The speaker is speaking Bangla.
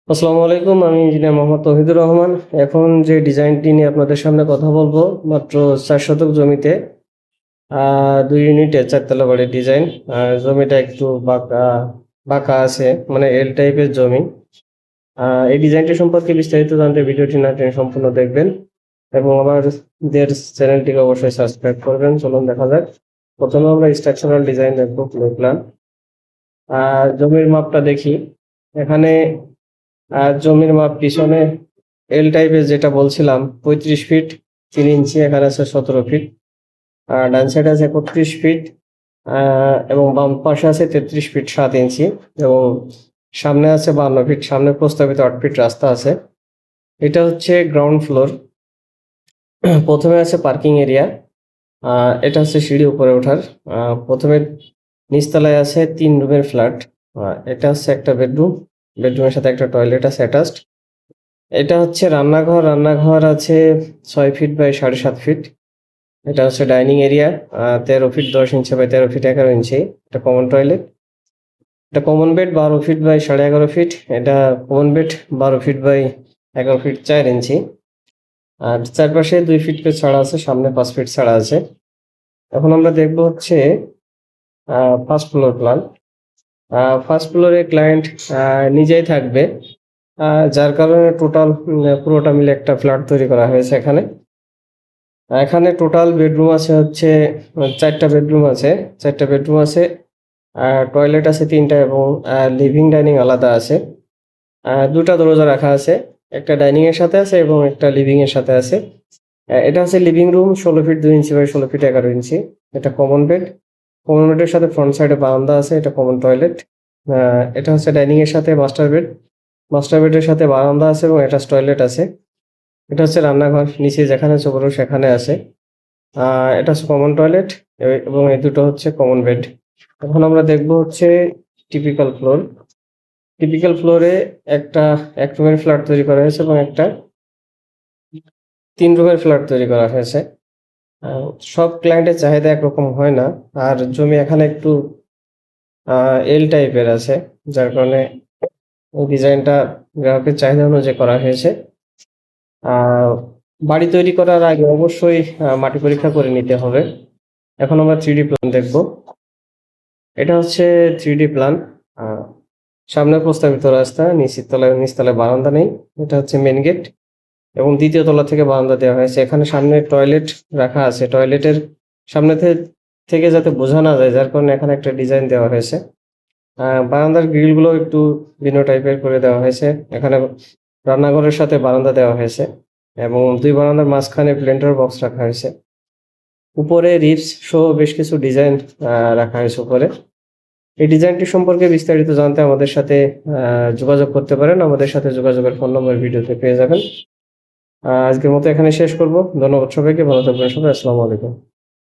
আসসালামু আলাইকুম। আমি ইঞ্জিনিয়ার মোহাম্মদ তৌহিদুর রহমান। এখন যে ডিজাইনটি নিয়ে আপনাদের সামনে কথা বলবো, মাত্র ৪ শতক জমিতে ২ ইউনিটে ৪ তলা বাড়ির ডিজাইন। আর জমিটা একটু বাঁকা বাঁকা আছে, মানে এল টাইপের জমি। এই ডিজাইনটি সম্পর্কে বিস্তারিত জানতে ভিডিওটি না টেনে সম্পূর্ণ দেখবেন এবং আমাদের চ্যানেলটিকে অবশ্যই সাবস্ক্রাইব করবেন। চলুন দেখা যাক। প্রথমে আমরা স্ট্রাকচারাল ডিজাইন দেখবো, ফ্লোর প্ল্যান। জমির মাপটা দেখি। এখানে জমির মাপ পিছনে এল টাইপের যেটা বলছিলাম ৩৫ ফিট ৩ ইঞ্চি, এখানে আছে ১৭ ফিট। ডান সাইডে আছে ৩১ ফিট এবং বাম পাশে আছে ৩৩ ফিট ৭ ইঞ্চি এবং সামনে আছে ৫২ ফিট। সামনে প্রস্তাবিত ৮ ফিট রাস্তা আছে। এটা হচ্ছে গ্রাউন্ড ফ্লোর। প্রথমে আছে পার্কিং এরিয়া। এটা হচ্ছে সিঁড়ি উপরে ওঠার। প্রথমে নিচতলায় আছে ৩ রুমের ফ্ল্যাট। এটা হচ্ছে একটা বেডরুম, বেডরুমের সাথে একটা টয়লেট আছে অ্যাটাচড। এটা হচ্ছে রান্নাঘর। রান্নাঘর আছে ৬ ফিট বাই ৭.৫ ফিট। এটা হচ্ছে dining area, ১৩ feet ১০ inch by ১৩ feet ১১ inch. এটা কমন টয়লেট। এটা কমন বেড ১২ ফিট বাই ১১.৫ ফিট। এটা common bed ১২ feet by ১১ feet ৪ inch. আর চারপাশে ২ ফিট করে ছাড়া আছে, সামনে ৫ ফিট ছাড়া আছে। এখন আমরা দেখব হচ্ছে ফার্স্ট ফ্লোর প্ল্যান। ফার্স্ট ফ্লোরে ক্লায়েন্ট নিজেই থাকবে, যার কারণে টোটাল পুরোটা মিলে একটা ফ্ল্যাট তৈরি করা হয়েছে এখানে। এখানে টোটাল বেডরুম আছে হচ্ছে ৪টা বেডরুম আছে। ৪টা বেডরুম আছে, টয়লেট আছে ৩টা এবং লিভিং ডাইনিং আলাদা আছে। ২টা দরজা রাখা আছে, একটা ডাইনিং এর সাথে আছে এবং একটা লিভিং এর সাথে আছে। এটা হচ্ছে living room, ১৬ feet ২ inch by ১৬ feet ১১ inch. এটা কমন বেড। কমন বেডের সাথে ফ্রন্ট সাইডে বারান্দা আছে। এটা কমন টয়লেট। এটা হচ্ছে ডাইনিং এর সাথে মাস্টার বেড। মাস্টার বেডের সাথে বারান্দা আছে এবং অ্যাটাচ টয়লেট আছে। এটা হচ্ছে রান্নাঘর, নিচে যেখানে চোখ সেখানে আছে। এটা হচ্ছে কমন টয়লেট এবং এই দুটো হচ্ছে কমন বেড। এখন আমরা দেখব হচ্ছে টিপিক্যাল ফ্লোর। টিপিক্যাল ফ্লোরে একটা ১ রুমের ফ্ল্যাট তৈরি করা হয়েছে এবং একটা ৩ রুমের ফ্ল্যাট তৈরি করা হয়েছে। সব ক্লায়েন্টের চাহিদা একরকম হয় না, আর জমি এখানে একটু এল টাইপের আছে, যার কারণে এই ডিজাইনটা গ্রাহকের চাহিদা অনুযায়ী করা হয়েছে। বাড়ি তৈরি করার আগে অবশ্যই মাটি পরীক্ষা করে নিতে হবে। এখন আমরা 3D প্ল্যান দেখব। এটা হচ্ছে 3D প্ল্যান। সামনে প্রস্তাবিত রাস্তা, নিচতলায় বারান্দা নেই। এটা হচ্ছে মেন গেট এবং দ্বিতীয় তলা থেকে বারান্দা দেওয়া হয়েছে। এখানে সামনে টয়লেট রাখা আছে, টয়লেটের সামনে থেকে যাতে বোঝা না যায়, যার কারণে এখানে একটা ডিজাইন দেওয়া হয়েছে। বারান্দার গ্রিলগুলো একটু ভিন্ন টাইপের করে দেওয়া হয়েছে। এখানে রান্নাঘরের সাথে বারান্দা দেওয়া হয়েছে এবং ২ বারান্দার মাঝখানে প্ল্যান্টার বক্স রাখা হয়েছে। উপরে রিপস সহ বেশ কিছু ডিজাইন রাখা হয়েছে উপরে। এই ডিজাইনটি সম্পর্কে বিস্তারিত জানতে আমাদের সাথে যোগাযোগ করতে পারেন। আমাদের সাথে যোগাযোগের ফোন নম্বর ভিডিওতে পেয়ে যাবেন। আজকের মতো এখানে শেষ করব। ধন্যবাদ সবাইকে। ভালো থাকবেন সবাই। আসসালামু আলাইকুম।